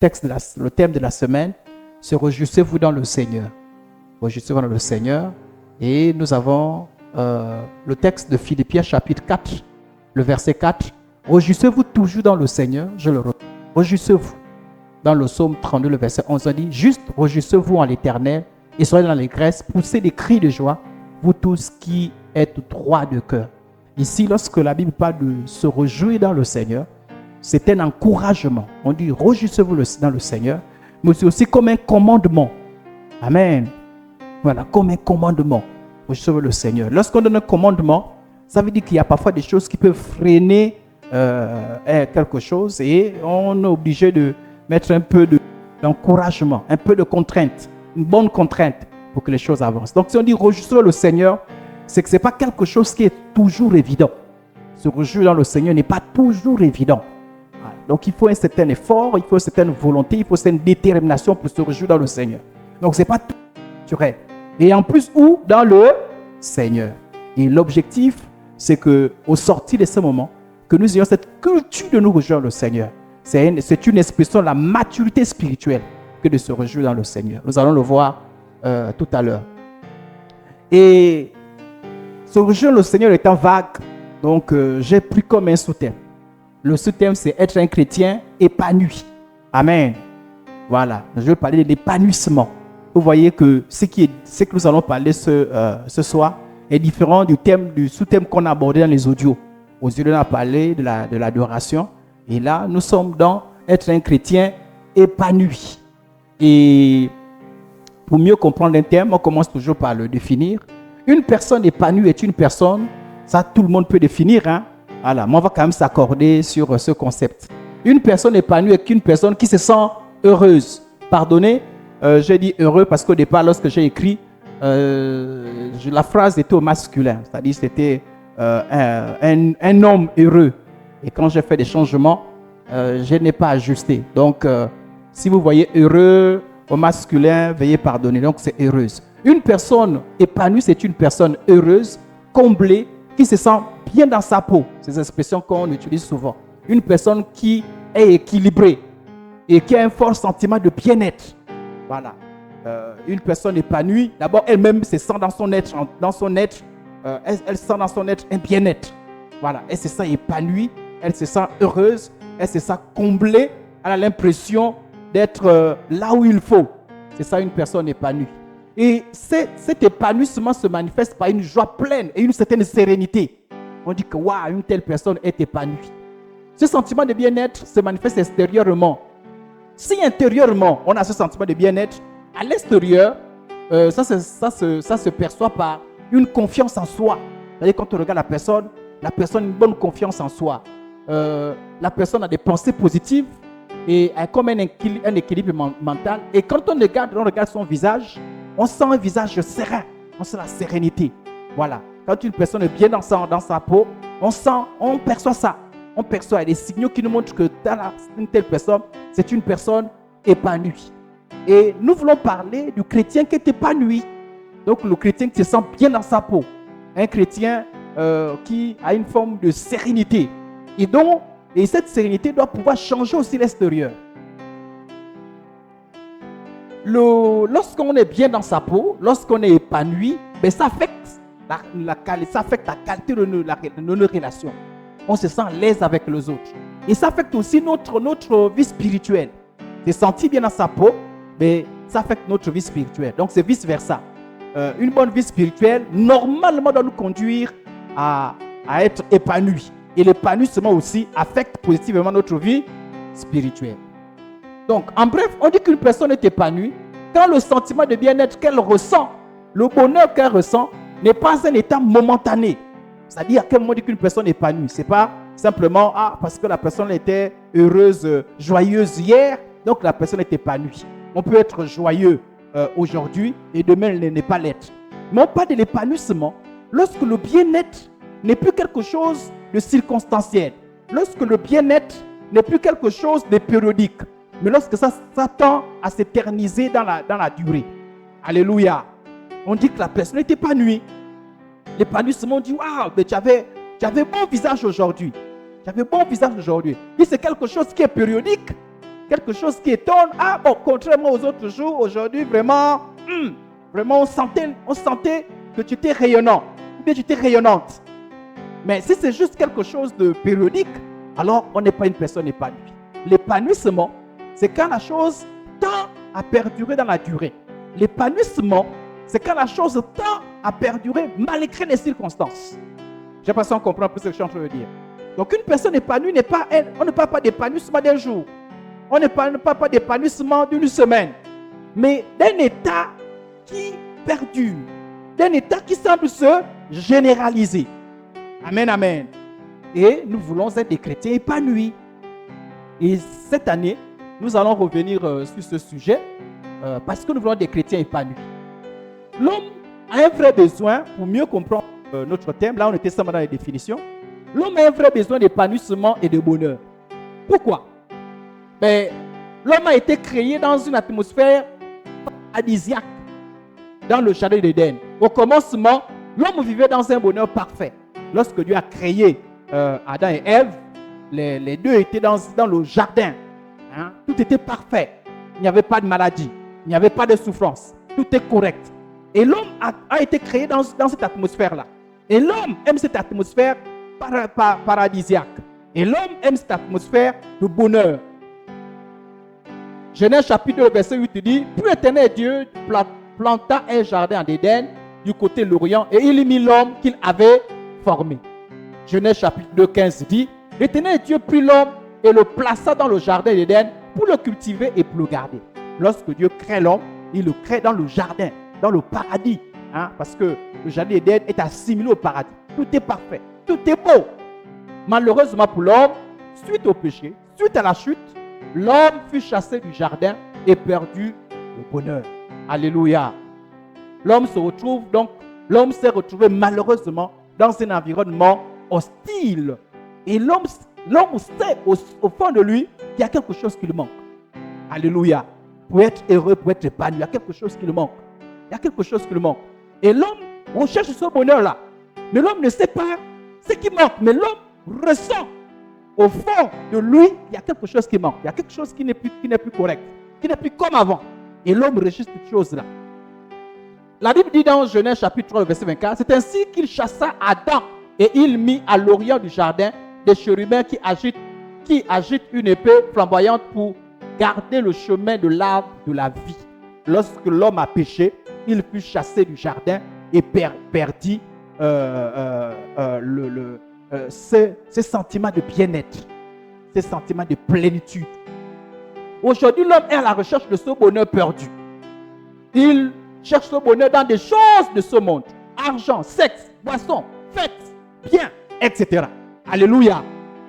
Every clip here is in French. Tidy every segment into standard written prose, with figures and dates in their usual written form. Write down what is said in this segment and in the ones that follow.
le thème de la semaine, c'est réjouissez-vous dans le Seigneur. Réjouissez-vous dans le Seigneur. Et nous avons le texte de Philippiens chapitre 4, le verset 4. Réjouissez-vous toujours dans le Seigneur. Je le répète. Réjouissez-vous. Dans le psaume 32, le verset 11, on dit juste réjouissez-vous en l'Éternel et soyez dans l'allégresse, poussez des cris de joie, vous tous qui êtes droits de cœur. Ici, lorsque la Bible parle de se réjouir dans le Seigneur, c'est un encouragement. On dit réjouissez-vous dans le Seigneur, mais c'est aussi comme un commandement. Amen. Voilà, comme un commandement. Réjouissez-vous le Seigneur. Lorsqu'on donne un commandement, ça veut dire qu'il y a parfois des choses qui peuvent freiner quelque chose et on est obligé de mettre un peu d'encouragement, un peu de contrainte, une bonne contrainte pour que les choses avancent. Donc, si on dit réjouissez le Seigneur, c'est que ce n'est pas quelque chose qui est toujours évident. Se réjouir dans le Seigneur n'est pas toujours évident. Donc, il faut un certain effort, il faut une certaine volonté, il faut une certaine détermination pour se réjouir dans le Seigneur. Donc, ce n'est pas tout naturel. Et en plus, où? Dans le Seigneur. Et l'objectif, c'est qu'au sortir de ce moment, que nous ayons cette culture de nous réjouir dans le Seigneur. C'est une expression de la maturité spirituelle que de se réjouir dans le Seigneur. Nous allons le voir tout à l'heure. Et se réjouir dans le Seigneur étant vague, donc j'ai pris comme un sous-thème. Le sous-thème, c'est être un chrétien épanoui. Amen. Voilà, je vais parler de l'épanouissement. Vous voyez que ce que nous allons parler ce soir est différent du sous-thème qu'on a abordé dans les audios. Aux audios, on a parlé de l'adoration. Et là, nous sommes dans être un chrétien épanoui. Et pour mieux comprendre un terme, on commence toujours par le définir. Une personne épanouie est une personne, ça tout le monde peut définir, hein? Voilà, mais on va quand même s'accorder sur ce concept. Une personne épanouie est une personne qui se sent heureuse. Pardonnez, j'ai dit heureux parce qu'au départ, lorsque j'ai écrit, la phrase était au masculin, c'est-à-dire c'était un homme heureux. Et quand j'ai fait des changements, je n'ai pas ajusté. Donc, si vous voyez heureux au masculin, veuillez pardonner. Donc, c'est heureuse. Une personne épanouie, c'est une personne heureuse, comblée, qui se sent bien dans sa peau. C'est une expression qu'on utilise souvent. Une personne qui est équilibrée et qui a un fort sentiment de bien-être. Voilà. Une personne épanouie, d'abord, elle-même se sent dans son être, elle sent dans son être un bien-être. Voilà. Elle se sent épanouie, elle se sent heureuse, elle se sent comblée, elle a l'impression d'être là où il faut. C'est ça une personne épanouie. Et cet épanouissement se manifeste par une joie pleine et une certaine sérénité. On dit que waouh, une telle personne est épanouie. Ce sentiment de bien-être se manifeste extérieurement. Si intérieurement, on a ce sentiment de bien-être, à l'extérieur, ça se perçoit par une confiance en soi. C'est-à-dire quand on regarde la personne a une bonne confiance en soi. La personne a des pensées positives et a comme un équilibre mental. Et quand on regarde son visage, on sent un visage serein, on sent la sérénité. Voilà. Quand une personne est bien dans sa peau, on perçoit ça. On perçoit des signaux qui nous montrent que une telle personne, c'est une personne épanouie. Et nous voulons parler du chrétien qui est épanoui. Donc le chrétien qui se sent bien dans sa peau. Un chrétien qui a une forme de sérénité. Et cette sérénité doit pouvoir changer aussi l'extérieur. Lorsqu'on est bien dans sa peau, lorsqu'on est épanoui, ben ça affecte la qualité de nos relations. On se sent à l'aise avec les autres. Et ça affecte aussi notre vie spirituelle. Se sentir bien dans sa peau, mais ça affecte notre vie spirituelle. Donc c'est vice-versa. Une bonne vie spirituelle, normalement, doit nous conduire à être épanoui. Et l'épanouissement aussi affecte positivement notre vie spirituelle. Donc, en bref, on dit qu'une personne est épanouie quand le sentiment de bien-être qu'elle ressent, le bonheur qu'elle ressent, n'est pas un état momentané. C'est-à-dire, à quel moment on dit qu'une personne est épanouie? Ce n'est pas simplement parce que la personne était heureuse, joyeuse hier, donc la personne est épanouie. On peut être joyeux aujourd'hui et demain elle n'est pas l'être. Mais on parle de l'épanouissement lorsque le bien-être n'est plus quelque chose de circonstanciel, lorsque le bien-être n'est plus quelque chose de périodique, mais lorsque ça tend à s'éterniser dans la durée. Alléluia. On dit que la personne est épanouie. L'épanouissement, on dit waouh, mais tu avais bon visage aujourd'hui. Tu avais bon visage aujourd'hui. Et c'est quelque chose qui est périodique. quelque chose qui étonne. Ah bon, contrairement aux autres jours, aujourd'hui, vraiment, on sentait que tu étais rayonnant, ou bien tu étais rayonnante. Mais si c'est juste quelque chose de périodique, alors on n'est pas une personne épanouie. L'épanouissement, c'est quand la chose tend à perdurer dans la durée. L'épanouissement, c'est quand la chose tend à perdurer malgré les circonstances. J'ai l'impression qu'on comprend un peu ce que je suis en train de dire. Donc une personne épanouie n'est pas elle. On ne parle pas d'épanouissement d'un jour. On ne parle pas d'épanouissement d'une semaine. Mais d'un état qui perdure. D'un état qui semble se généraliser. Amen, amen. Et nous voulons être des chrétiens épanouis. Et cette année, nous allons revenir sur ce sujet parce que nous voulons des chrétiens épanouis. L'homme a un vrai besoin, pour mieux comprendre notre thème, là on était seulement dans les définitions, l'homme a un vrai besoin d'épanouissement et de bonheur. Pourquoi? L'homme a été créé dans une atmosphère paradisiaque, dans le jardin d'Éden. Au commencement, l'homme vivait dans un bonheur parfait. Lorsque Dieu a créé Adam et Ève, les deux étaient dans le jardin. Hein? Tout était parfait. Il n'y avait pas de maladie. Il n'y avait pas de souffrance. Tout est correct. Et l'homme a été créé dans cette atmosphère-là. Et l'homme aime cette atmosphère paradisiaque. Et l'homme aime cette atmosphère de bonheur. Genèse chapitre 2, verset 8 dit, « Puis l'Éternel Dieu planta un jardin en Éden du côté de l'Orient et il y mit l'homme qu'il avait formé. » Genèse chapitre 2, 15 dit, « L'Éternel Dieu prit l'homme et le plaça dans le jardin d'Éden pour le cultiver et pour le garder. » Lorsque Dieu crée l'homme, il le crée dans le jardin, dans le paradis. Hein, parce que le jardin d'Éden est assimilé au paradis. Tout est parfait, tout est beau. Malheureusement pour l'homme, suite au péché, suite à la chute, l'homme fut chassé du jardin et perdu le bonheur. Alléluia. L'homme s'est retrouvé malheureusement dans un environnement hostile. Et l'homme sait au fond de lui qu'il y a quelque chose qui lui manque. Alléluia. Pour être heureux, pour être épanoui, il y a quelque chose qui lui manque. Il y a quelque chose qui lui manque. Et l'homme recherche ce bonheur-là. Mais l'homme ne sait pas ce qui manque. Mais l'homme ressent au fond de lui, il y a quelque chose qui manque. Il y a quelque chose qui n'est plus correct, qui n'est plus comme avant. Et l'homme recherche cette chose-là. La Bible dit dans Genèse chapitre 3, verset 24, c'est ainsi qu'il chassa Adam et il mit à l'orient du jardin des chérubins qui agitent une épée flamboyante pour garder le chemin de l'arbre de la vie. Lorsque l'homme a péché, il fut chassé du jardin et perdit ces sentiments de bien-être, ces sentiments de plénitude. Aujourd'hui, l'homme est à la recherche de ce bonheur perdu. Il cherche ce bonheur dans des choses de ce monde. Argent, sexe, boisson, fête, bien, etc. Alléluia.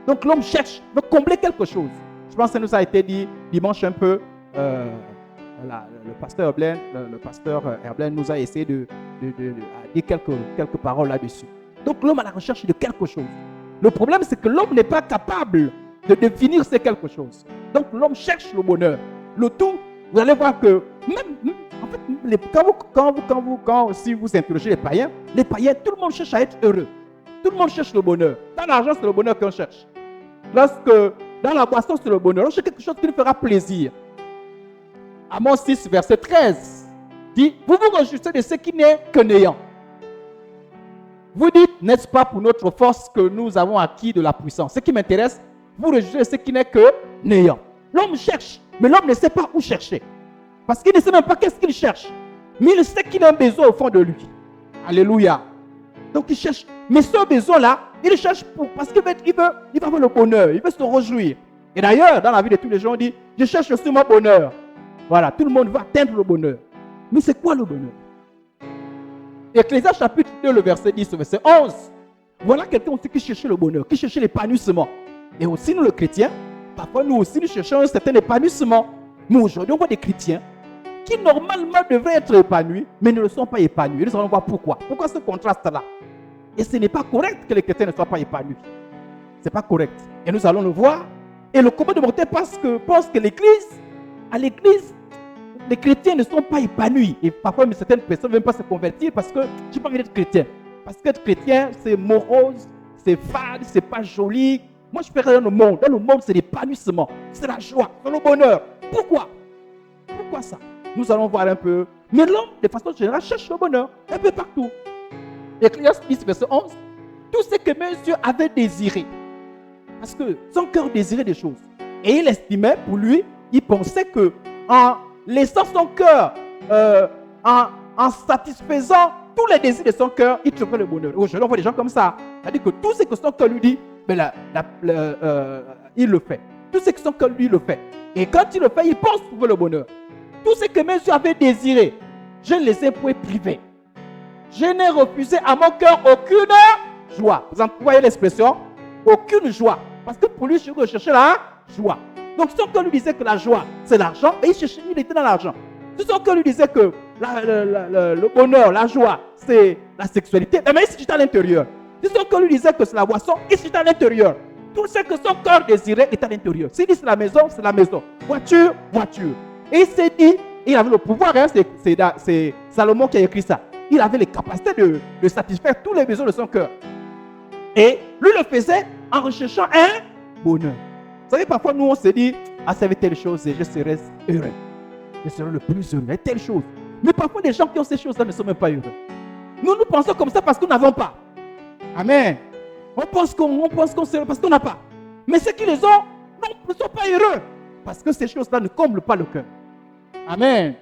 Donc l'homme cherche de combler quelque chose. Je pense que ça nous a été dit dimanche un peu. Le pasteur Herblaine nous a essayé de dire quelques paroles là-dessus. Donc l'homme a la recherche de quelque chose. Le problème, c'est que l'homme n'est pas capable de définir ce quelque chose. Donc l'homme cherche le bonheur. Le tout, vous allez voir que même, en fait, si vous interrogez les païens, tout le monde cherche à être heureux. Tout le monde cherche le bonheur. Dans l'argent, c'est le bonheur qu'on cherche. Dans la boisson, c'est le bonheur. On cherche quelque chose qui nous fera plaisir. Amos 6, verset 13 dit, vous vous réjouissez de ce qui n'est que néant. Vous dites, n'est-ce pas pour notre force que nous avons acquis de la puissance? Ce qui m'intéresse, vous réjouissez de ce qui n'est que néant. L'homme cherche, mais l'homme ne sait pas où chercher. Parce qu'il ne sait même pas qu'est-ce qu'il cherche. Mais il sait qu'il a un besoin au fond de lui. Alléluia. Donc il cherche. Mais ce besoin-là, il cherche parce qu'il veut avoir le bonheur, il veut se réjouir. Et d'ailleurs, dans la vie de tous les gens, on dit, je cherche aussi mon bonheur. Voilà, tout le monde va atteindre le bonheur. Mais c'est quoi le bonheur? Ecclésiaste chapitre 2, le verset 10, verset 11. Voilà quelqu'un aussi qui cherchait le bonheur, qui cherchait l'épanouissement. Et aussi nous, les chrétiens, parfois nous aussi, nous cherchons un certain épanouissement. Mais aujourd'hui, on voit des chrétiens qui normalement devraient être épanouis, mais ne le sont pas épanouis. Nous allons voir pourquoi. Pourquoi ce contraste-là? Et ce n'est pas correct que les chrétiens ne soient pas épanouis. Ce n'est pas correct. Et nous allons le voir. Et le commun de mortel pense que à l'église, les chrétiens ne sont pas épanouis. Et parfois, certaines personnes ne veulent pas se convertir parce que je n'ai pas envie d'être chrétien. Parce qu'être chrétien, c'est morose, c'est fade, c'est pas joli. Moi, je ferai dans le monde. Dans le monde, c'est l'épanouissement, c'est la joie, c'est le bonheur. Pourquoi? Pourquoi ça? Nous allons voir un peu. Mais l'homme, de façon générale, cherche le bonheur un peu partout. Ecclésiaste 10, verset 11. Tout ce que mes yeux avaient désiré. Parce que son cœur désirait des choses. Et il estimait, pour lui, il pensait que en laissant son cœur, en satisfaisant tous les désirs de son cœur, il trouverait le bonheur. Aujourd'hui, on voit des gens comme ça. C'est-à-dire que tout ce que son cœur lui dit, il le fait. Tout ce que son cœur lui le fait. Et quand il le fait, il pense trouver le bonheur. Tout ce que mes yeux avaient désiré, je ne les ai point privés. Je n'ai refusé à mon cœur aucune joie. Vous voyez l'expression? Aucune joie. Parce que pour lui, je recherchais la joie. Donc, son cœur lui disait que la joie, c'est l'argent, et il était dans l'argent. Si son cœur lui disait que le bonheur, la joie, c'est la sexualité, mais il se jetait à l'intérieur. Si son cœur lui disait que c'est la boisson, il se jetait à l'intérieur. Tout ce que son cœur désirait est à l'intérieur. S'il dit c'est la maison, c'est la maison. Voiture, voiture. Et il s'est dit, il avait le pouvoir, hein, c'est Salomon qui a écrit ça. Il avait les capacités de satisfaire tous les besoins de son cœur. Et lui le faisait en recherchant un bonheur. Vous savez, parfois nous on se dit, ah, ça va être telle chose et je serai heureux. Je serai le plus heureux, telle chose. Mais parfois les gens qui ont ces choses-là ne sont même pas heureux. Nous pensons comme ça parce que nous n'avons pas. Amen. On pense qu'on sait parce qu'on n'a pas. Mais ceux qui les ont ne sont pas heureux. Parce que ces choses-là ne comblent pas le cœur. Amen.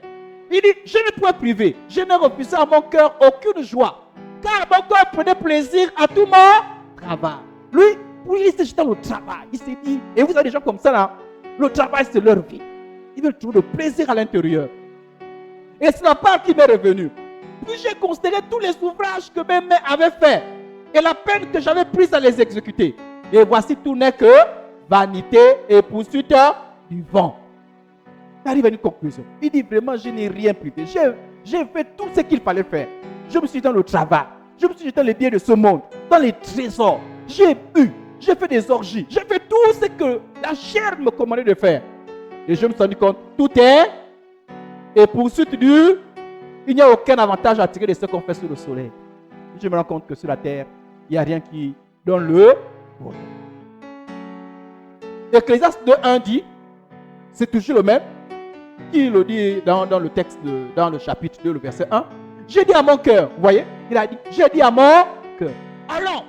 Il dit, je ne pourrais priver. Je n'ai refusé à mon cœur aucune joie. Car mon cœur prenait plaisir à tout mon travail. Lui, il s'est jeté dans le travail. Il s'est dit, et vous avez des gens comme ça là, le travail c'est leur vie. Ils veulent trouver le plaisir à l'intérieur. Et c'est la part qui m'est revenue. Puis j'ai considéré tous les ouvrages que mes mains avaient faits et la peine que j'avais prise à les exécuter. Et voici tout n'est que vanité et poursuite du vent. Il arrive à une conclusion. Il dit vraiment, je n'ai rien privé. J'ai fait tout ce qu'il fallait faire. Je me suis dans le travail. Je me suis dans les biens de ce monde, dans les trésors. J'ai bu, j'ai fait des orgies. J'ai fait tout ce que la chair me commandait de faire. Et je me suis rendu compte, tout est. Et poursuite du, il n'y a aucun avantage à tirer de ce qu'on fait sous le soleil. Je me rends compte que sur la terre, il n'y a rien qui donne le bonheur. Ecclésiaste 2:1 dit, c'est toujours le même, qui le dit dans le texte, dans le chapitre 2, le verset 1. J'ai dit à mon cœur, vous voyez, il a dit, j'ai dit à mon cœur, allons,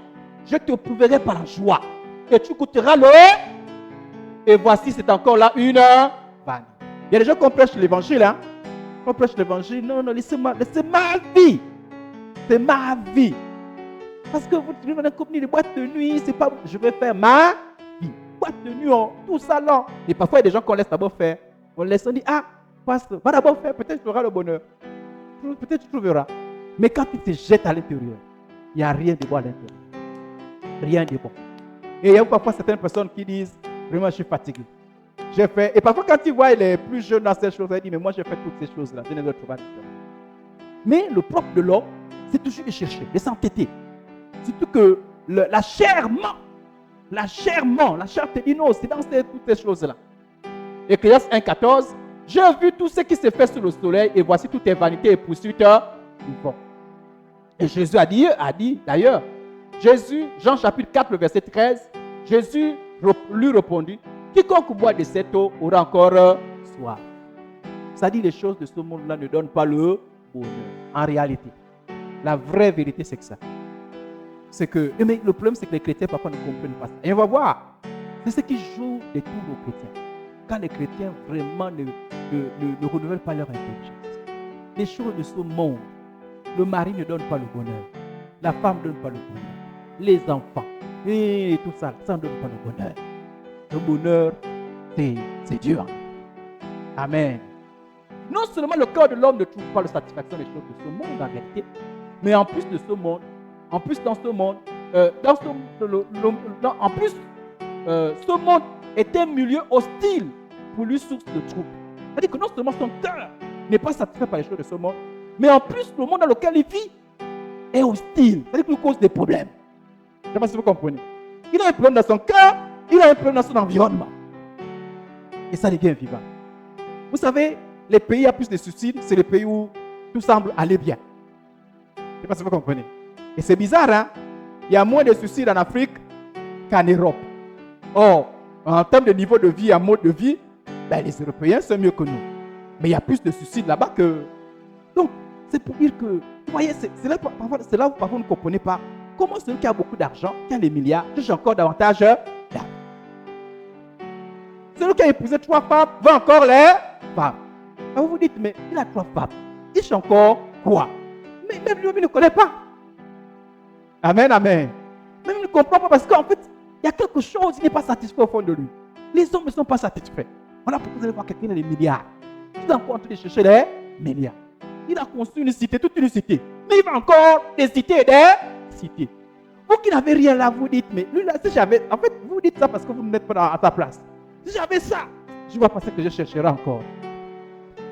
je te prouverai par la joie, et tu goûteras le. Et voici, c'est encore là une vanne. Il y a des gens qui prêchent l'évangile, hein. On prêche l'évangile, non, laissez ma vie. C'est ma vie. Parce que vous vivez dans une compagnie de boîte de nuit, c'est pas, je vais faire ma vie. Boîte de nuit, tout ça là. Et parfois, il y a des gens qu'on laisse d'abord faire. On laisse, on dit, ah, pasteur, va d'abord faire, peut-être tu auras le bonheur. Peut-être tu trouveras. Mais quand tu te jettes à l'intérieur, il n'y a rien de bon à l'intérieur. Rien de bon. Et il y a parfois certaines personnes qui disent, vraiment, je suis fatigué. J'ai fait, et parfois quand tu vois les plus jeunes dans ces choses, ils disent, mais moi j'ai fait toutes ces choses-là, je ne veux trouver. Mais le propre de l'homme, c'est toujours de chercher, de s'entêter. Surtout que la chair ment. La chair ment. La chair te dit non, c'est dans toutes ces choses-là. Ecclésiaste 1:14, j'ai vu tout ce qui se fait sous le soleil et voici toutes tes vanités et poursuites du vent. Et Jésus a dit d'ailleurs, Jean chapitre 4, le verset 13, Jésus lui répondit, quiconque boit de cette eau aura encore soif. Ça dit les choses de ce monde-là ne donnent pas le bonheur. En réalité, la vraie vérité c'est que ça. C'est que, mais le problème c'est que les chrétiens parfois ne comprennent pas ça. Et on va voir, c'est ce qui joue des tours aux chrétiens. Quand les chrétiens vraiment ne renouvellent pas leur intelligence. Les choses de ce monde, le mari ne donne pas le bonheur. La femme ne donne pas le bonheur. Les enfants, et tout ça, ça ne donne pas le bonheur. Le bonheur, c'est Dieu. Amen. Non seulement le cœur de l'homme ne trouve pas la satisfaction des choses de ce monde en réalité, mais en plus de ce monde, en plus dans ce monde, ce monde est un milieu hostile pour lui, source de trouble. C'est-à-dire que non seulement son cœur n'est pas satisfait par les choses de ce monde, mais en plus le monde dans lequel il vit est hostile. C'est-à-dire qu'il lui cause des problèmes. Je ne sais pas si vous comprenez. Il a un problème dans son cœur, il a un problème dans son environnement. Et ça devient vivant. Vous savez, les pays à plus de suicides, c'est les pays où tout semble aller bien. Je ne sais pas si vous comprenez. Et c'est bizarre, hein? Il y a moins de suicides en Afrique qu'en Europe. Or, en termes de niveau de vie, en mode de vie, ben, les Européens sont mieux que nous. Mais il y a plus de suicides là-bas que... Donc, c'est pour dire que, vous voyez, c'est là où parfois vous ne comprenez pas comment celui qui a beaucoup d'argent, qui a des milliards, cherche encore davantage d'argent. Celui qui a épousé 3 femmes veut encore les femmes. Alors vous vous dites, mais il a 3 femmes. Il cherche encore quoi? Mais même lui, il ne connaît pas. Amen, amen. Même il ne comprend pas parce qu'en fait, il y a quelque chose qui n'est pas satisfait au fond de lui. Les hommes ne sont pas satisfaits. Voilà pourquoi vous allez voir quelqu'un qui a des milliards. Il est encore en train de chercher des milliards. Il a construit une cité, toute une cité. Mais il va encore des cités et des cités. Vous qui n'avez rien là, vous dites, mais lui là, si j'avais... En fait, vous dites ça parce que vous n'êtes pas à sa place. Si j'avais ça, je vais penser que je chercherai encore.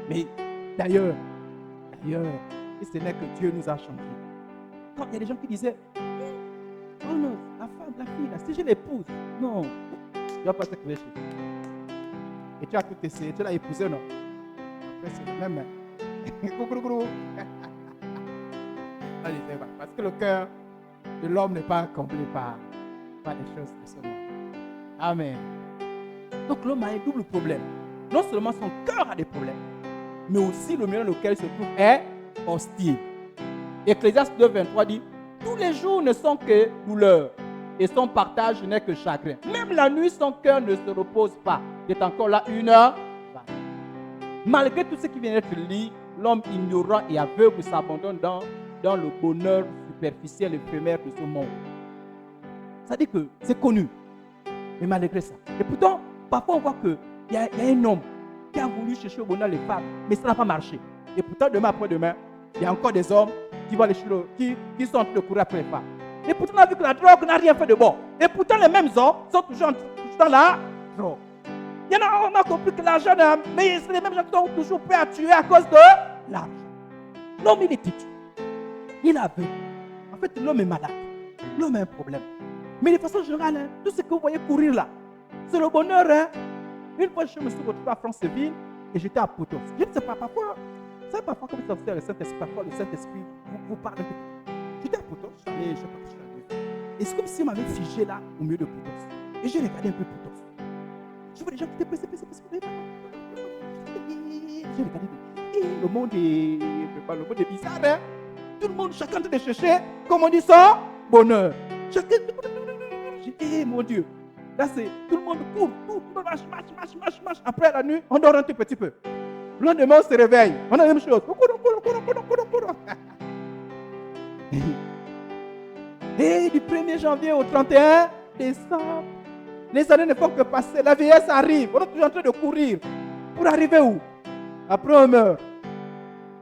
Mais d'ailleurs, et ce n'est que Dieu nous a changé. Quand il y a des gens qui disaient, oh non, la femme, la fille, là, si je l'épouse, non, je vais penser que je vais chercher. Et tu as tout essayé, tu l'as épousé, non? Après, c'est le même. Parce que le cœur de l'homme n'est pas comblé par les choses de ce monde. Amen. Donc l'homme a un double problème. Non seulement son cœur a des problèmes, mais aussi le milieu dans lequel il se trouve est hostile. Ecclésiaste 2:23 dit, tous les jours ne sont que douleur, et son partage n'est que chagrin. Même la nuit, son cœur ne se repose pas. Il est encore là 1 heure. Malgré tout ce qui vient d'être dit, l'homme ignorant et aveugle s'abandonne dans le bonheur superficiel et éphémère de ce monde. Ça dit que c'est connu. Mais malgré ça. Et pourtant, parfois on voit qu'il y a un homme qui a voulu chercher au bonheur les femmes, mais ça n'a pas marché. Et pourtant, demain après-demain, il y a encore des hommes qui sont en train de courir après les femmes. Et pourtant, on a vu que la drogue n'a rien fait de bon. Et pourtant, les mêmes hommes sont toujours dans la drogue. Il y en a, on a compris que l'argent, mais c'est les mêmes gens qui sont toujours prêts à tuer à cause de l'argent. L'homme, il est têtu. Il a aveugle. En fait, l'homme est malade. L'homme a un problème. Mais de façon générale, hein, tout ce que vous voyez courir là, c'est le bonheur. Hein. Une fois, je me suis retrouvé à Franceville et j'étais à Potos. Je ne sais pas, parfois, c'est parfois comme ça, vous savez, le Saint-Esprit, parfois le Saint-Esprit vous parle un peu. J'étais à Potos, je sais pas si je suis allé. Et c'est comme si on m'avait figé là, au milieu de Potos. Et j'ai regardé un peu Potos. Je vois des gens qui étaient pressés. J'ai regardé. Et le monde est bizarre. Hein? Tout le monde, chacun de chercher, comme on dit ça, bonheur. Chacun. J'ai dit, mon Dieu. Là, c'est tout le monde court, tout le monde marche. Après la nuit, on dort un tout petit peu. Le lendemain, on se réveille. On a la même chose. Et du 1er janvier au 31 décembre, les années ne font que passer. La vieillesse arrive. On est toujours en train de courir. Pour arriver où? Après, on meurt.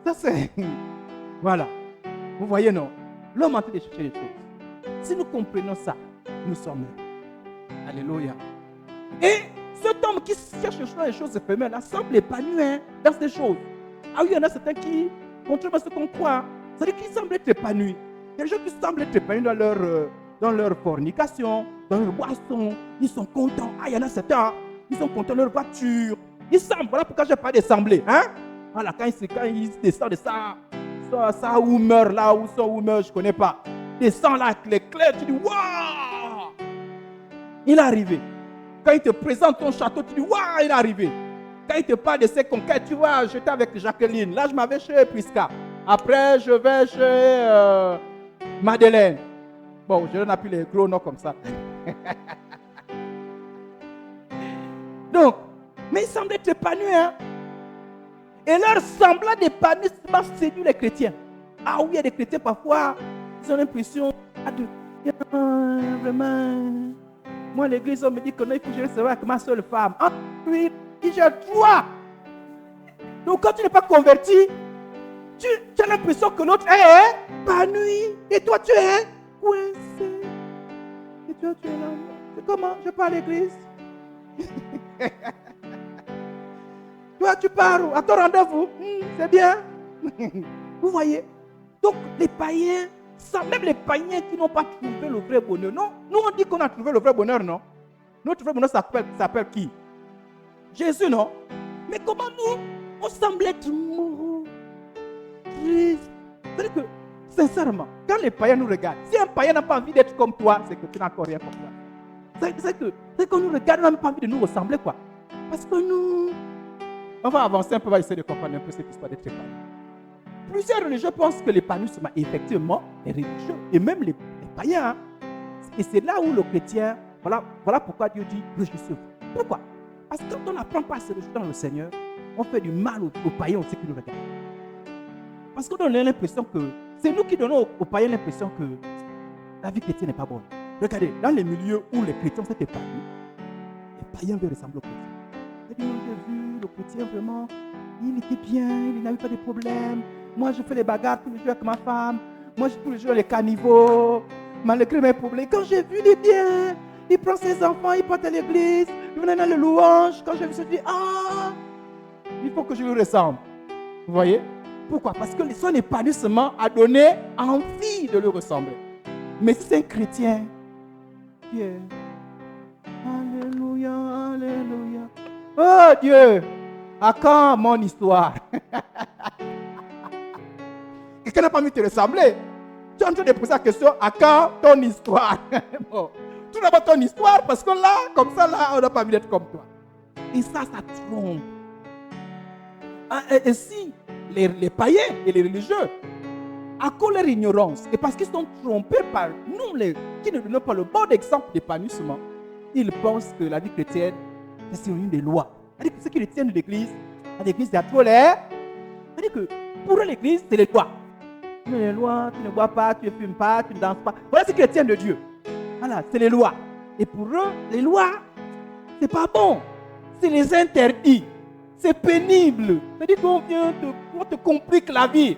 Ça, c'est... Voilà. Vous voyez, non? L'homme est en train de chercher les choses. Si nous comprenons ça, nous sommes heureux. Alléluia. Et cet homme qui cherche les choses éphémères là semble épanoui dans ces choses. Ah oui, il y en a certains qui, contrairement à ce qu'on croit, c'est-à-dire qu'ils semblent être épanouis. Il y a des gens qui semblent être épanouis dans leur fornication, dans leur boisson. Ils sont contents. Ah, il y en a certains, ils sont contents de leur voiture. Ils semblent, voilà pourquoi je n'ai pas d'assemblée. Hein? Voilà, quand ils descendent de ça où meurt là, où meurt, je ne connais pas. Descend là avec les clés, tu dis, waouh! Il est arrivé. Quand il te présente ton château, tu dis, waouh, il est arrivé. Quand il te parle de ses conquêtes, tu vois, j'étais avec Jacqueline. Là, je m'avais chez Prisca. Après, je vais chez Madeleine. Bon, je n'ai plus les gros noms comme ça. Donc, mais ils semblent être épanouis. Hein? Et leur semblant d'épanouissement séduit les chrétiens. Ah oui, il y a des chrétiens parfois, ils ont l'impression vraiment. Moi, l'église, on me dit que non, il faut que je reste avec ma seule femme. Ah oui, j'ai droit. Donc, quand tu n'es pas converti, tu as l'impression que l'autre est épanoui. Et toi, tu es coincé. Et toi, tu es là. C'est comment? Je pars à l'église. Toi, tu pars à ton rendez-vous. C'est bien. Vous voyez? Donc, les païens, même les païens qui n'ont pas trouvé le vrai bonheur. Non, nous, on dit qu'on a trouvé le vrai bonheur, non? Notre vrai bonheur s'appelle qui? Jésus, non? Mais comment nous, on semble être moraux, tristes. C'est-à-dire que, sincèrement, quand les païens nous regardent, si un païen n'a pas envie d'être comme toi, c'est que tu n'as encore rien compris. C'est que quand nous regardons, on n'a même pas envie de nous ressembler, quoi. Parce que nous... On va avancer un peu, on va essayer de comprendre un peu cette histoire d'être épanoui. Plusieurs religieux pensent que l'épanouissement, effectivement, est religieux. Et même les païens. Hein. Et c'est là où le chrétien, voilà pourquoi Dieu dit, réjouissez-vous. Pourquoi? Parce que quand on n'apprend pas à se réjouir dans le Seigneur, on fait du mal aux païens aussi qui nous regardent. Parce qu'on donne l'impression que, c'est nous qui donnons aux païens l'impression que la vie chrétienne n'est pas bonne. Regardez, dans les milieux où les chrétiens sont épanouis, les païens veulent ressembler aux chrétiens. J'ai vu le chrétien vraiment, il était bien, il n'avait pas de problème. Moi, je fais les bagarres tous les jours avec ma femme. Moi, je tous les jours les caniveaux, malgré mes problèmes. Quand j'ai vu, il est bien. Il prend ses enfants, il porte à l'église, il venait dans les louanges. Quand j'ai vu ça, je dis, il faut que je lui ressemble. Vous voyez? Pourquoi? Parce que son épanouissement a donné envie de lui ressembler. Mais si c'est un chrétien qui est Alléluia, Alléluia. Oh Dieu, à quand mon histoire? Quelqu'un n'a pas envie de te ressembler. Tu es en train de poser la question, à quand ton histoire? Bon, tout d'abord ton histoire, parce que là, comme ça, là, on n'a pas envie d'être comme toi. Et ça trompe. Et si les païens et les religieux, à cause de leur ignorance, et parce qu'ils sont trompés par nous, qui ne donnons pas le bon exemple d'épanouissement, ils pensent que la vie chrétienne, c'est une des lois. C'est-à-dire que ceux qui retiennent de l'église, à l'église, il y a trop l'air. C'est-à-dire que pour eux, l'église, c'est les lois. Les lois, tu ne bois pas, tu ne fumes pas, tu ne danses pas. Voilà ceux qui retiennent de Dieu. Voilà, c'est les lois. Et pour eux, les lois, c'est pas bon. C'est les interdits. C'est pénible. C'est-à-dire qu'on te complique la vie.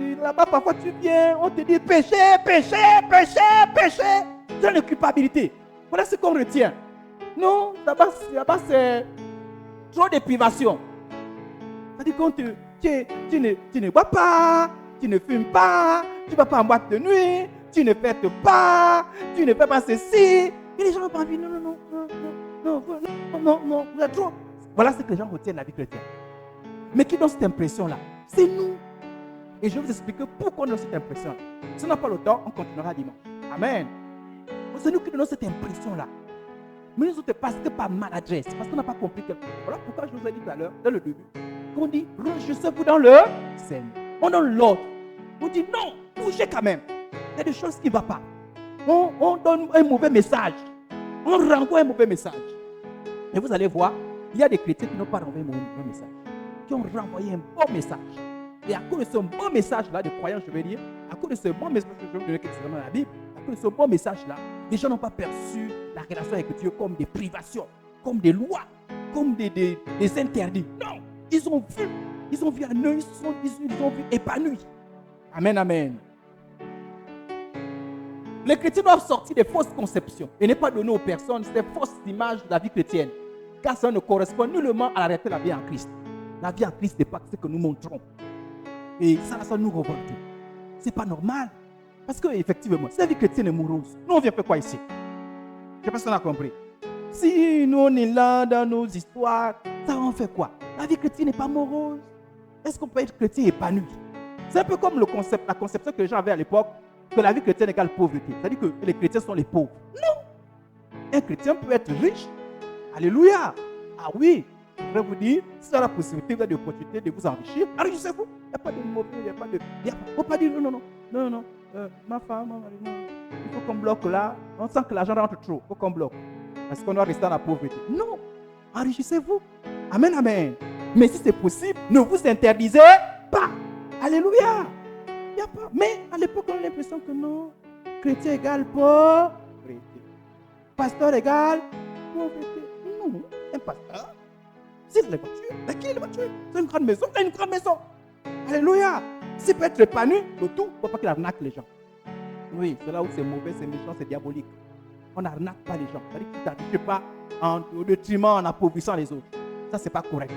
Et là-bas, parfois, tu viens, on te dit péché, péché, péché, péché. C'est une culpabilité. Voilà ce qu'on retient. Non, là-bas, c'est trop de privation. C'est-à-dire que tu ne bois pas, tu ne fumes pas, tu ne vas pas en boîte de nuit, tu ne fêtes pas, tu ne fais pas ceci. Et les gens n'ont pas envie. Non, vous êtes trop. Voilà ce que les gens retiennent de la vie chrétienne. Mais qui donne cette impression-là? C'est nous. Et je vais vous expliquer pourquoi on a cette impression-là. Si on n'a pas le temps, on continuera dimanche. Amen. C'est nous qui donnons cette impression-là. Mais nous autres, parce que par maladresse, parce qu'on n'a pas compris quelque chose. Voilà pourquoi je vous ai dit tout à l'heure, dans le début, qu'on dit, réjouissez-vous dans le Seigneur. On donne l'ordre. On dit non, bougez quand même. Il y a des choses qui ne vont pas. On donne un mauvais message. On renvoie un mauvais message. Et vous allez voir, il y a des chrétiens qui n'ont pas renvoyé un mauvais message. Qui ont renvoyé un bon message. Et à cause de ce bon message-là, de croyants, je vais dire, à cause de ce bon message que je vais donner dans la Bible, à cause de ce bon message-là, les gens n'ont pas perçu la relation avec Dieu comme des privations, comme des lois, comme des interdits. Non, ils ont vu un œil, ils ont vu épanoui. Amen, amen. Les chrétiens doivent sortir des fausses conceptions et ne pas donner aux personnes ces fausses images de la vie chrétienne, car ça ne correspond nullement à la réalité de la vie en Christ. La vie en Christ n'est pas ce que nous montrons. Et ça nous revolte. Ce n'est pas normal. Parce qu'effectivement, si la vie chrétienne est morose, nous on vient faire quoi ici? Je ne sais pas si on a compris. Si nous on est là dans nos histoires, ça on fait quoi? La vie chrétienne n'est pas morose. Est-ce qu'on peut être chrétien épanoui? C'est un peu comme la conception que les gens avaient à l'époque, que la vie chrétienne égale pauvreté. C'est-à-dire que les chrétiens sont les pauvres. Non! Un chrétien peut être riche. Alléluia! Ah oui! Je voudrais vous dire, si vous avez la possibilité, vous avez l'opportunité de vous enrichir, enrichissez-vous. Il n'y a pas de mauvais, il n'y a pas de... Il ne faut pas dire non. Ma femme, non. Il faut qu'on bloque là. On sent que l'argent rentre trop. Il faut qu'on bloque. Parce qu'on doit rester dans la pauvreté. Non. Enrichissez-vous. Amen, amen. Mais si c'est possible, ne vous interdisez pas. Alléluia. Il n'y a pas. Mais à l'époque, on a l'impression que non. Chrétien égale pauvreté. Pasteur égale pauvreté. Non. Un pasteur. C'est les voitures. Mais qui est les voitures? C'est une grande maison. C'est une grande maison. Alléluia. S'il peut être épanoui, le tout, il ne faut pas qu'il arnaque les gens. Oui, c'est là où c'est mauvais, c'est méchant, c'est diabolique. On n'arnaque pas les gens. C'est-à-dire que tu ne t'arrives pas au détriment, en appauvrissant les autres. Ça, ce n'est pas correct.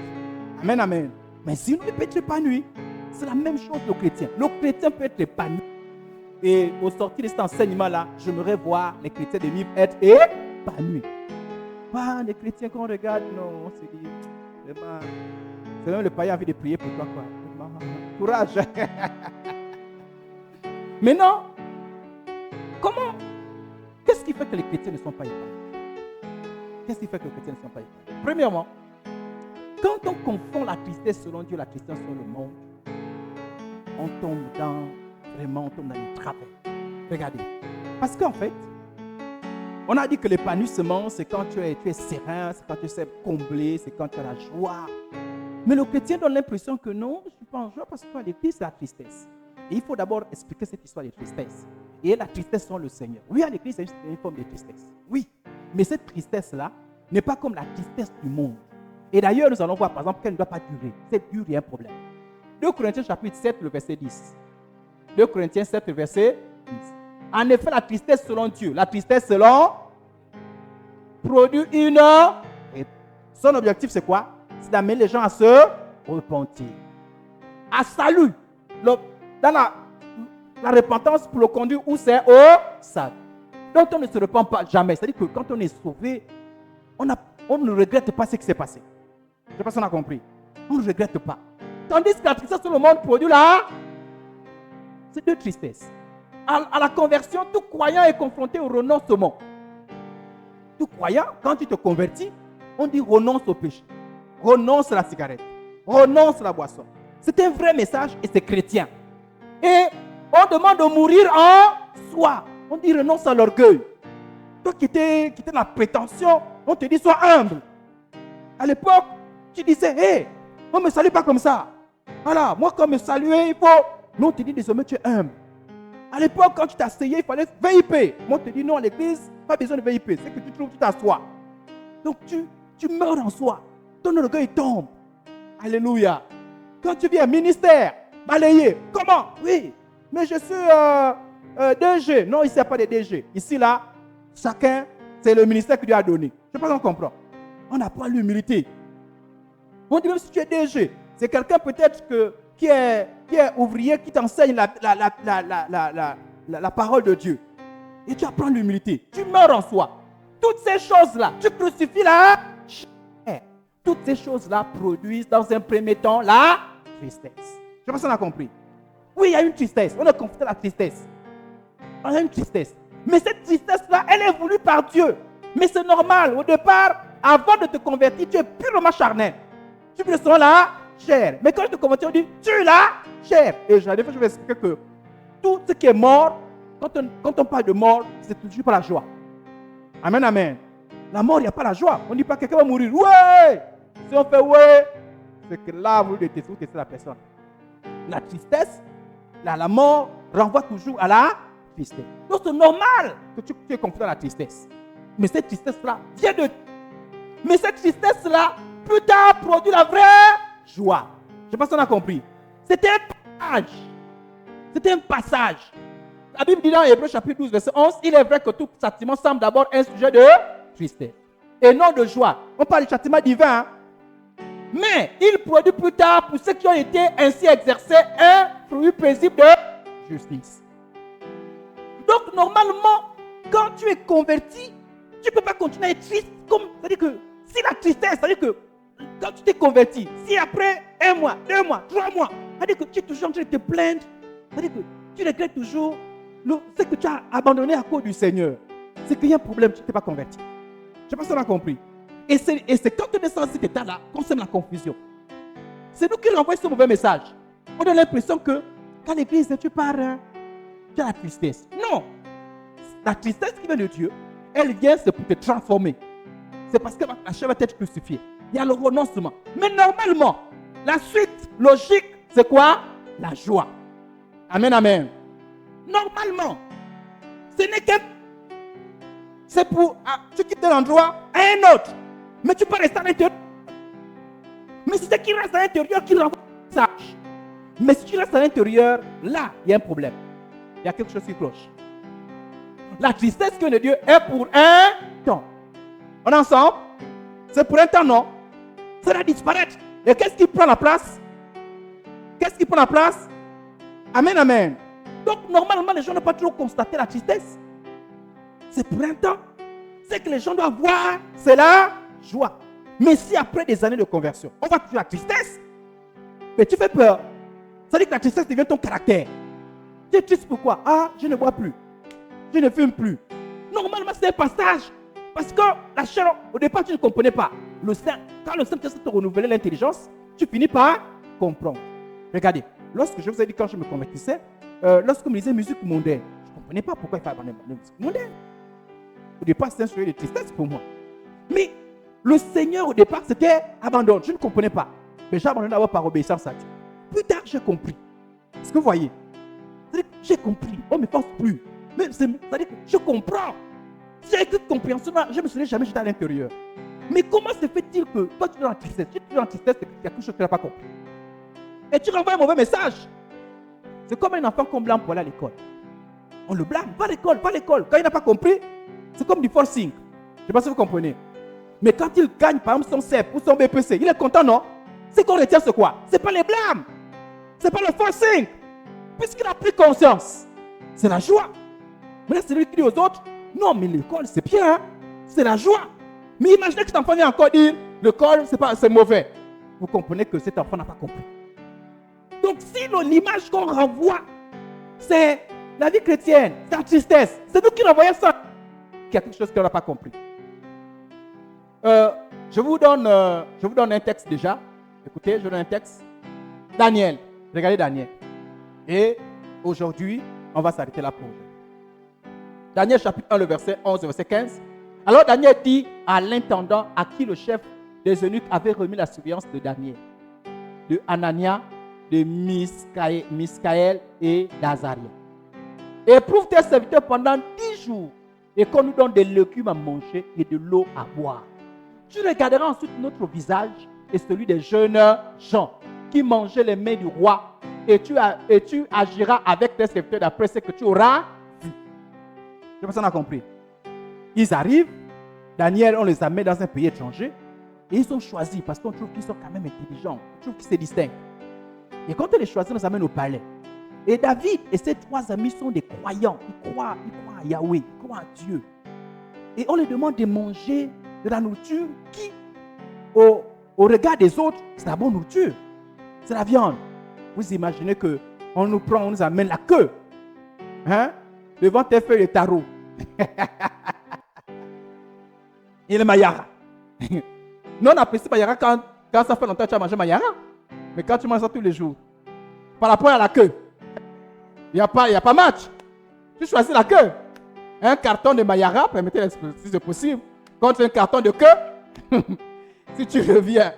Amen, amen. Mais sinon, il peut être épanoui. C'est la même chose le chrétien. Le chrétien peut être épanoui. Et au sortir de cet enseignement-là, j'aimerais voir les chrétiens de Bible être épanouis. Pas les chrétiens qu'on regarde, non, on se dit, vraiment, c'est même le païen a envie de prier pour toi, quoi. Courage. Mais non. Comment? Qu'est-ce qui fait que les chrétiens ne sont pas épanouis? Qu'est-ce qui fait que les chrétiens ne sont pas épanoui? Premièrement, quand on confond la tristesse selon Dieu, la tristesse selon le monde, on tombe dans les travers. Regardez. Parce qu'en fait, on a dit que l'épanouissement, c'est quand tu es serein, c'est quand tu sais combler, c'est quand tu as la joie. Mais le chrétien donne l'impression que non, je ne suis pas en joie parce que à l'église, c'est la tristesse. Et il faut d'abord expliquer cette histoire de tristesse. Et la tristesse sans le Seigneur. Oui, à l'église, c'est une forme de tristesse. Oui. Mais cette tristesse-là n'est pas comme la tristesse du monde. Et d'ailleurs, nous allons voir, par exemple, qu'elle ne doit pas durer. C'est dur, il y a un problème. 2 Corinthiens chapitre 7, le verset 10. 2 Corinthiens 7, le verset 10. En effet, la tristesse selon Dieu, la tristesse selon produit une... Son objectif, c'est quoi? C'est d'amener les gens à se repentir. À salut. Dans la repentance pour le conduire où c'est au salut. Donc on ne se repent pas jamais. C'est-à-dire que quand on est sauvé, on ne regrette pas ce qui s'est passé. Je ne sais pas si on a compris. On ne regrette pas. Tandis que la tristesse sur le monde produit là, c'est deux tristesses. À la conversion, tout croyant est confronté au renoncement. Tout croyant, quand tu te convertis, on dit renonce au péché. Renonce à la cigarette. Renonce à la boisson. C'est un vrai message et c'est chrétien. Et on demande de mourir en soi. On dit renonce à l'orgueil. Toi qui étais dans la prétention, on te dit sois humble. À l'époque, tu disais, hé, on ne me salue pas comme ça. Voilà, moi quand me saluer, il faut... Mais on te dit désormais tu es humble. À l'époque, quand tu t'asseyais, il fallait VIP. Moi, on te dit non, à l'église, pas besoin de VIP. C'est que tu trouves, tu t'assois. Donc tu meurs en soi. Ton orgueil tombe. Alléluia. Quand tu viens ministère, balayé. Comment? Oui, mais je suis DG. Non, ici, il n'y a pas de DG. Ici, là, chacun, c'est le ministère qui lui a donné. Je ne sais pas si on comprend. On n'a pas l'humilité. On dit même si tu es DG, c'est quelqu'un peut-être qui est ouvrier, qui t'enseigne la parole de Dieu. Et tu apprends l'humilité. Tu meurs en soi. Toutes ces choses-là, tu crucifies la chair. Toutes ces choses-là produisent dans un premier temps la tristesse. Je ne sais pas si on a compris. Oui, il y a une tristesse. On a confronté la tristesse. On a une tristesse. Mais cette tristesse-là, elle est voulue par Dieu. Mais c'est normal. Au départ, avant de te convertir, tu es purement charnel. Tu peux selon la chair. Mais quand je te convertis, on dit tu la chair. Et je vais expliquer que tout ce qui est mort, quand on parle de mort, c'est toujours pas la joie. Amen, amen. La mort, il n'y a pas la joie. On ne dit pas que quelqu'un va mourir. Ouais! Si on fait ouais, c'est que là, vous détestez la personne. La tristesse, la mort, renvoie toujours à la tristesse. Donc c'est normal que tu es confronté à la tristesse. Mais cette tristesse-là vient de... Mais cette tristesse-là, plus tard, produit la vraie joie. Je ne sais pas si on a compris. C'était un passage. C'était un passage. La Bible dit dans Hébreux chapitre 12, verset 11, il est vrai que tout châtiment semble d'abord un sujet de tristesse et non de joie. On parle de châtiment divin. Hein? Mais il produit plus tard, pour ceux qui ont été ainsi exercés, un fruit paisible de justice. Donc, normalement, quand tu es converti, tu ne peux pas continuer à être triste. C'est-à-dire que si la tristesse, c'est-à-dire que quand tu t'es converti, si après 1 mois, 2 mois, 3 mois, c'est-à-dire que tu es toujours en train de te plaindre, c'est-à-dire que tu regrettes toujours ce que tu as abandonné à cause du Seigneur, c'est qu'il y a un problème, tu ne t'es pas converti. Je ne sais pas si on a compris. Et c'est quand on est dans cet état-là qu'on sème la confusion. C'est nous qui renvoyons ce mauvais message. On a l'impression que quand l'église, tu pars, tu as la tristesse. Non. La tristesse qui vient de Dieu, elle vient, c'est pour te transformer. C'est parce que la chair va être crucifiée. Il y a le renoncement. Mais normalement, la suite logique, c'est quoi? La joie. Amen, amen. Normalement, ce n'est que... C'est pour... tu quittes un endroit à un autre. Mais tu peux rester à l'intérieur. Mais c'est ce qui reste à l'intérieur qui renvoie le message. Mais si tu restes à l'intérieur, là, il y a un problème. Il y a quelque chose qui cloche. La tristesse que de Dieu est pour un temps. On est ensemble? C'est pour un temps, non? Ça va disparaître. Et qu'est-ce qui prend la place? Qu'est-ce qui prend la place? Amen, amen. Donc, normalement, les gens n'ont pas toujours constaté la tristesse. C'est pour un temps. Ce que les gens doivent voir, c'est la joie. Mais si après des années de conversion, on voit toujours la tristesse, mais tu fais peur. Ça veut dire que la tristesse devient ton caractère. Tu es triste pourquoi? Ah, je ne bois plus. Je ne fume plus. Normalement, c'est un passage. Parce que la chair, au départ, tu ne comprenais pas. Quand le Saint-Esprit te renouvelait l'intelligence, tu finis par comprendre. Regardez, lorsque je vous ai dit quand je me convertissais, lorsque me disait musique mondaine, je ne comprenais pas pourquoi il fallait abandonner la musique mondaine. Au départ, c'était un sujet de tristesse pour moi. Mais le Seigneur, au départ, c'était abandonne. Je ne comprenais pas. Mais j'ai abandonné d'abord par obéissance à Dieu. Plus tard, j'ai compris. Est-ce que vous voyez? C'est-à-dire que j'ai compris. On ne me force plus. Mais c'est-à-dire que je comprends. Si j'avais toute compréhension, je ne me souviens jamais, j'étais à l'intérieur. Mais comment se fait-il que toi, tu es dans la tristesse? Si tu es dans la tristesse, c'est qu'il y a quelque chose que tu n'as pas compris. Et tu renvoies un mauvais message. C'est comme un enfant qu'on blâme pour aller à l'école. On le blâme, va à l'école, va à l'école. Quand il n'a pas compris, c'est comme du forcing. Je ne sais pas si vous comprenez. Mais quand il gagne, par exemple, son CEP ou son BPC, il est content, non? Ce qu'on retient, c'est quoi? Ce n'est pas les blâmes. Ce n'est pas le forcing. Puisqu'il a pris conscience, c'est la joie. Mais là, c'est lui qui dit aux autres, non, mais l'école, c'est bien. Hein? C'est la joie. Mais imaginez que cet enfant vient encore dire, l'école, c'est mauvais. Vous comprenez que cet enfant n'a pas compris. Donc, si l'image qu'on renvoie, c'est la vie chrétienne, c'est la tristesse, c'est nous qui renvoyons ça, qu'il y a quelque chose qu'on n'a pas compris. Je vous donne un texte déjà. Écoutez, je vous donne un texte. Daniel. Regardez Daniel. Et aujourd'hui, on va s'arrêter là pour aujourd'hui. Daniel chapitre 1, le verset 11, le verset 15. Alors Daniel dit à l'intendant à qui le chef des eunuques avait remis la surveillance de Daniel, de Anania, de Miskaël et d'Azaria. Éprouve tes serviteurs pendant 10 jours et qu'on nous donne des légumes à manger et de l'eau à boire. Tu regarderas ensuite notre visage et celui des jeunes gens qui mangeaient les mains du roi et tu agiras avec tes serviteurs d'après ce que tu auras vu. Je pense qu'on a compris. Ils arrivent, Daniel, on les a mis dans un pays étranger et ils sont choisis parce qu'on trouve qu'ils sont quand même intelligents, on trouve qu'ils se distinguent. Et quand on les choisit, on les amène au palais. Et David et ses 3 amis sont des croyants. Ils croient à Yahweh, ils croient à Dieu. Et on les demande de manger de la nourriture qui, au regard des autres, c'est la bonne nourriture. C'est la viande. Vous imaginez qu'on nous prend, on nous amène la queue. Hein? Devant tes feuilles de tarot. Et le mayara. Nous, on apprécie mayara quand ça fait longtemps que tu as mangé mayara. Mais quand tu manges ça tous les jours, par rapport à la queue, il n'y a pas match. Tu choisis la queue. Un carton de mayara, permettez si c'est possible, contre un carton de queue. Si tu reviens,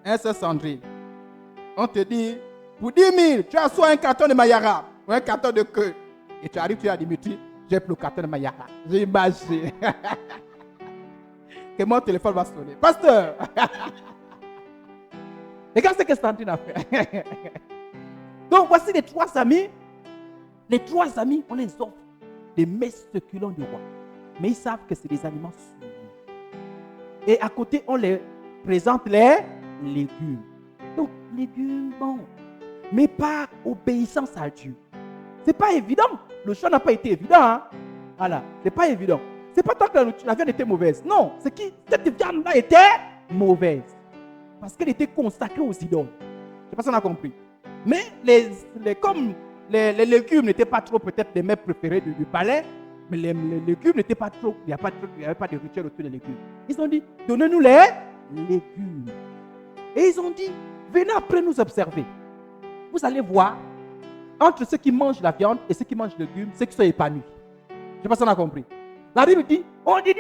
un seul Sandrine. On te dit, pour 10 000, tu as soit un carton de mayara ou un carton de queue. Et tu arrives, tu as Dimitri, j'ai pris le carton de mayara. J'imagine. Que mon téléphone va sonner. Pasteur. Regarde ce que Sandrine a fait. Donc voici les 3 amis. Les 3 amis, on les offre des mets succulents du roi. Mais ils savent que c'est des aliments souillés. Et à côté, on les présente les légumes. Donc, légumes, bon. Mais par obéissance à Dieu. C'est pas évident. Le choix n'a pas été évident. Hein? Voilà, c'est pas évident. C'est pas tant que la viande était mauvaise. Non, c'est que cette viande-là était mauvaise. Parce qu'elle était consacrée aux idoles. Je ne sais pas si on a compris. Mais comme les légumes n'étaient pas trop peut-être les mets préférés du palais, mais les légumes n'étaient pas trop, il n'y avait pas de rituel autour des légumes. Ils ont dit, donnez-nous les légumes. Et ils ont dit, venez après nous observer. Vous allez voir, entre ceux qui mangent la viande et ceux qui mangent les légumes, ceux qui sont épanouis. Je ne sais pas si on a compris. La Bible dit, on dit,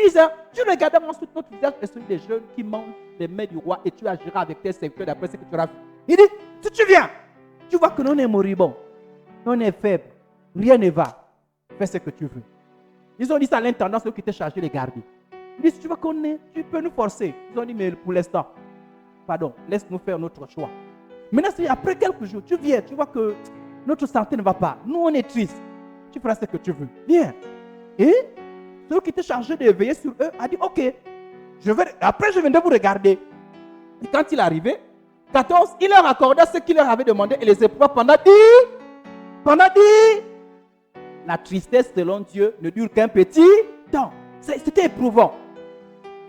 tu regarderas ensuite notre visage et celui des jeunes qui mangent les mets du roi et tu agiras avec tes serviteurs d'après ce que tu auras vu. Il dit, si tu viens, tu vois que nous on est moribond, on est faible, rien ne va. Fais ce que tu veux. Ils ont dit ça à l'intendant, ceux qui étaient chargés de les garder. Ils disent, tu vois qu'on est, tu peux nous forcer. Ils ont dit, mais pour l'instant, pardon, laisse-nous faire notre choix. Maintenant, après quelques jours, tu viens, tu vois que notre santé ne va pas. Nous, on est tristes. Tu feras ce que tu veux. Viens. Et ceux qui étaient chargés de veiller sur eux a dit, ok, après je viendrai vous regarder. Et quand il est arrivé, 14, il leur accorda ce qu'il leur avait demandé et les éprouva pendant 10. La tristesse selon Dieu ne dure qu'un petit temps. C'était éprouvant.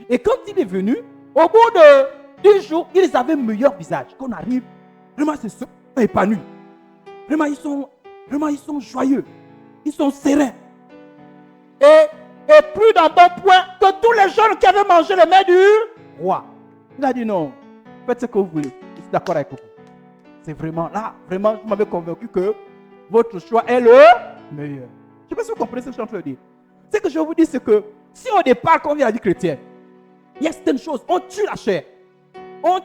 Et quand il est venu, au bout de 10 jours, ils avaient un meilleur visage. Quand on arrive, vraiment, ils sont épanouis. Vraiment, ils sont joyeux. Ils sont sereins. et plus d'embonpoint que tous les jeunes qui avaient mangé le mets du roi. Il a dit non, faites ce que vous voulez. Je suis d'accord avec vous. C'est vraiment là, vraiment, vous m'avez convaincu que votre choix est le meilleur. Je ne sais pas si vous comprenez ce que je suis en train de dire. Ce que je vous dis, c'est que si au départ, quand on vient à la vie chrétienne, il y a certaines choses, on tue la chair. On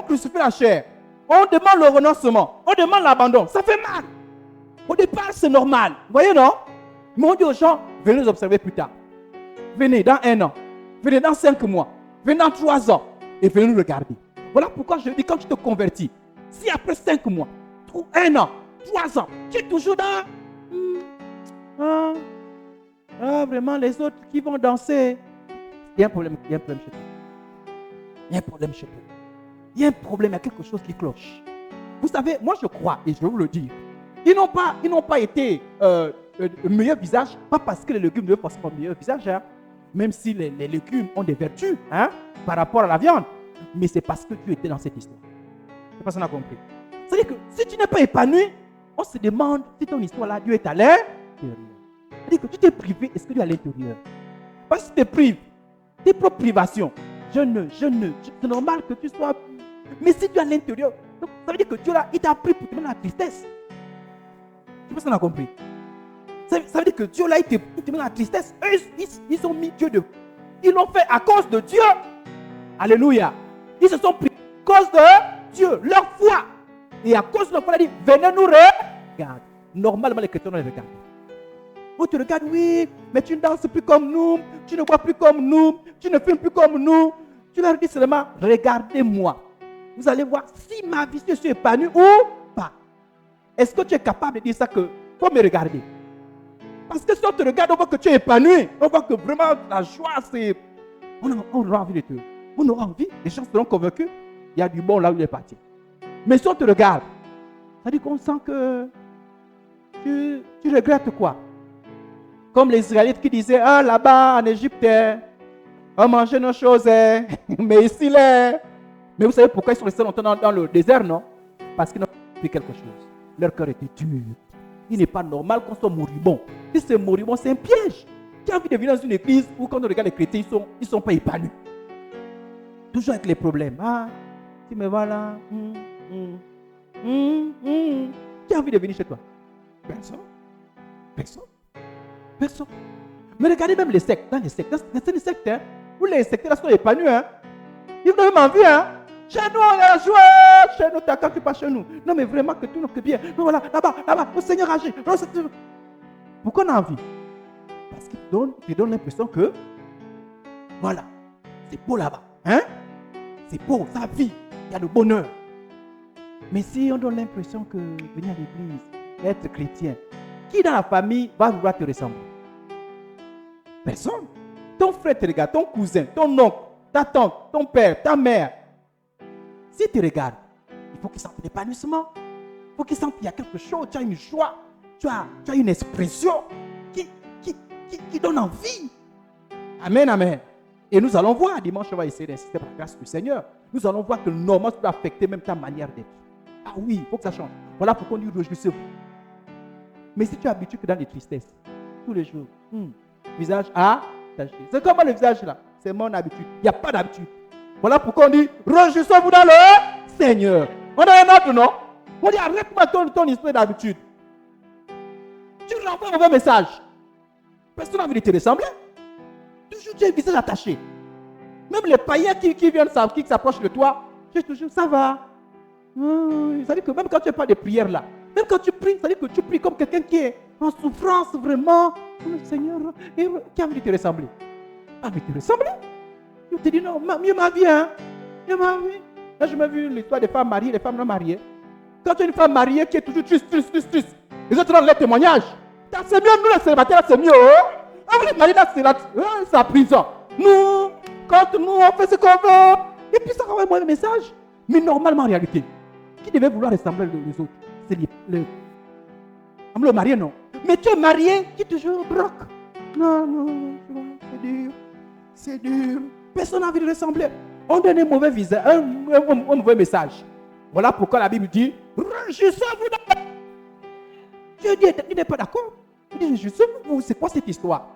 crucifie la chair. On demande le renoncement. On demande l'abandon. Ça fait mal. Au départ, c'est normal. Vous voyez, non? Mais on dit aux gens, venez nous observer plus tard. Venez dans 1 an. Venez dans 5 mois. Venez dans 3 ans. Et venez nous regarder. Voilà pourquoi je dis, quand tu te convertis, si après 5 mois, 1 an, 3 ans, tu es toujours dans... vraiment, les autres qui vont danser. Il y a un problème chez toi. Il y a un problème chez toi. Il y a un problème, il y a quelque chose qui cloche. Vous savez, moi je crois, et je vais vous le dire, ils n'ont pas été le meilleur visage, pas parce que les légumes ne forcément le meilleur visage, hein, même si les légumes ont des vertus hein, par rapport à la viande, mais c'est parce que tu étais dans cette histoire. Je ne sais pas si on a compris. C'est-à-dire que si tu n'es pas épanoui, on se demande si ton histoire-là, Dieu est à l'intérieur. C'est-à-dire que tu t'es privé, est-ce que Dieu est à l'intérieur? Parce que si tu te prives, tes propres privations, c'est normal que tu sois... Mais si tu es à l'intérieur, ça veut dire que Dieu là, il t'a pris pour te mettre dans la tristesse. Je ne sais pas si on a compris. Ça veut dire que Dieu là, il te met dans la tristesse. Eux, ils ont mis Dieu de... Ils l'ont fait à cause de Dieu. Alléluia. Ils se sont pris à cause de Dieu, leur foi. Et à cause de leur foi, il a dit, venez nous regarder. Normalement, les chrétiens, on les regarde. On te regarde, oui, mais tu ne danses plus comme nous, tu ne bois plus comme nous, tu ne fumes plus comme nous. Tu leur dis seulement, regardez-moi. Vous allez voir si ma vie se épanouie ou pas. Est-ce que tu es capable de dire ça que faut me regarder? Parce que si on te regarde, on voit que tu es épanoui. On voit que vraiment la joie, c'est... On aura envie de te... On aura envie. Les gens seront convaincus. Il y a du bon là où il est parti. Mais si on te regarde, ça dit qu'on sent que tu regrettes quoi? Comme les Israélites qui disaient, ah là-bas en Égypte, on mangeait nos choses, mais ici, là... Mais vous savez pourquoi ils sont restés longtemps dans le désert, non? Parce qu'ils n'ont pas fait quelque chose. Leur cœur était dur. Il n'est pas normal qu'on soit moribond. Si c'est moribond, c'est un piège. Tu as envie de venir dans une église où quand on regarde les chrétiens, ils ne sont pas épanouis. Toujours avec les problèmes. Ah, tu me vois là. Tu as envie de venir chez toi? Personne. Mais regardez même les sectes. Dans les sectes, hein, où les sectes là sont épanouis. Hein. Ils ont même envie. Hein. Chez nous, on a la joie. Chez nous, quand tu pas chez nous. Non, mais vraiment que tout nous fait bien. Non, voilà, là-bas, le Seigneur agit. Pourquoi on a envie? Parce qu'il te donne l'impression que, voilà, c'est beau là-bas. Hein? C'est beau, ça vit. Il y a le bonheur. Mais si on donne l'impression que venir à l'église, être chrétien, qui dans la famille va vouloir te ressembler? Personne. Ton frère te regarde, ton cousin, ton oncle, ta tante, ton père, ta mère. Si tu regardes, il faut qu'il sente l'épanouissement. Il faut qu'il sente qu'il y a quelque chose, tu as une joie, tu as une expression qui donne envie. Amen, amen. Et nous allons voir, dimanche, on va essayer d'insister par la grâce du Seigneur. Nous allons voir que normalement, ça doit affecter même ta manière d'être. Ah oui, il faut que ça change. Voilà pourquoi on dit réjouissez-vous. Mais si tu es habitué que dans les tristesses, tous les jours, visage attaché. C'est comment le visage là? C'est mon habitude. Il n'y a pas d'habitude. Voilà pourquoi on dit réjouissez-vous dans le Seigneur. On a un autre, non? On dit arrête-moi ton esprit d'habitude. Tu renvoies un mauvais message. Personne n'a envie de te ressembler. Toujours tu as un visage attaché. Même les païens qui viennent, qui s'approchent de toi, tu es toujours ça va. Ça dit que même quand tu n'as pas de prière là, même quand tu pries, ça dit que tu pries comme quelqu'un qui est en souffrance vraiment. Le Seigneur, qui a envie de te ressembler? Pas envie de te ressembler? Je te dis non, mieux ma vie, hein? Mieux ma vie. Là, je m'ai vu l'histoire des femmes mariées, des femmes non mariées. Quand tu es une femme mariée qui est toujours triste, les autres rendent les témoignages. C'est mieux, nous les célibataires, c'est mieux. Ah, vous les mariés là, c'est la prison. Nous, quand nous, on fait ce qu'on veut. Et puis ça renvoie le message. Mais normalement, en réalité, qui devait vouloir ressembler les autres? C'est le marié, non. Mais tu es marié qui toujours broque. Non, c'est dur. Personne n'a envie de ressembler. On donne un mauvais visage, un mauvais message. Voilà pourquoi la Bible dit réjouissez-vous dans... Dieu dit, il n'est pas d'accord. Il dit réjouissez-vous, c'est quoi cette histoire?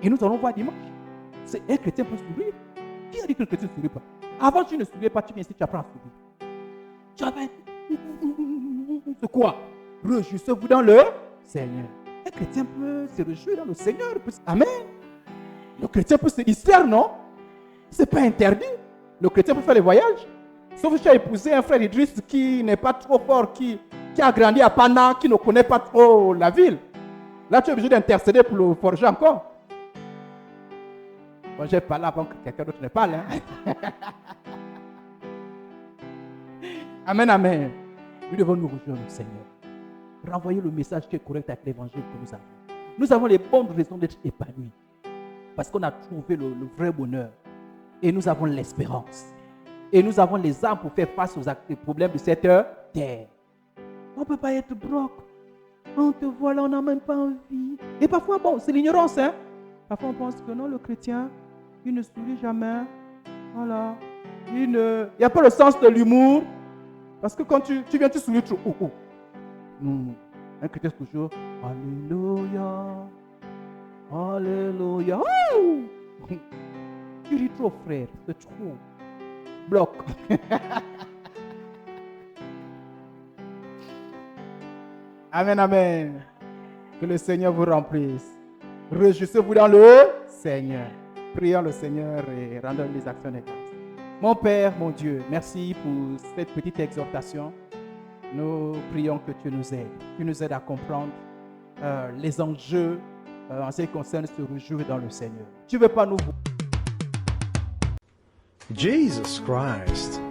Et nous allons voir dimanche. C'est un chrétien peut sourire. Qui a dit que le chrétien ne sourit pas? Avant, tu ne souriais pas, tu viens ici, tu apprends à sourire. Tu avais. C'est quoi? Réjouissez-vous dans le Seigneur. Un chrétien peut se réjouir dans le Seigneur. Amen. Le chrétien peut se distraire, non? Ce n'est pas interdit. Le chrétien peut faire les voyages. Sauf que tu as épousé un frère Idriss qui n'est pas trop fort, qui a grandi à Pana, qui ne connaît pas trop la ville. Là, tu es obligé d'intercéder pour le forger encore. Moi, j'ai parlé avant que quelqu'un d'autre ne parle. Hein? Amen, amen. Nous devons nous rejoindre au Seigneur. Renvoyer le message qui est correct avec l'évangile que nous avons. Nous avons les bonnes raisons d'être épanouis. Parce qu'on a trouvé le vrai bonheur. Et nous avons l'espérance. Et nous avons les armes pour faire face aux problèmes de cette terre. On ne peut pas être broc. On te voit là, on n'a même pas envie. Et parfois, bon, c'est l'ignorance. Hein? Parfois, on pense que non, le chrétien, il ne sourit jamais. Voilà. Il n'y a pas le sens de l'humour. Parce que quand tu viens, tu souris trop. Non. Un chrétien, c'est toujours Alléluia. Alléluia. Oh! Tu ris trop, frère. C'est trop. Bloc. Amen, amen. Que le Seigneur vous remplisse. Réjouissez-vous dans le Seigneur. Prions le Seigneur et rendons les actions de grâce. Mon Père, mon Dieu, merci pour cette petite exhortation. Nous prions que tu nous aides. Tu nous aides à comprendre les enjeux en ce qui concerne se réjouir dans le Seigneur. Tu ne veux pas nous... Jesus Christ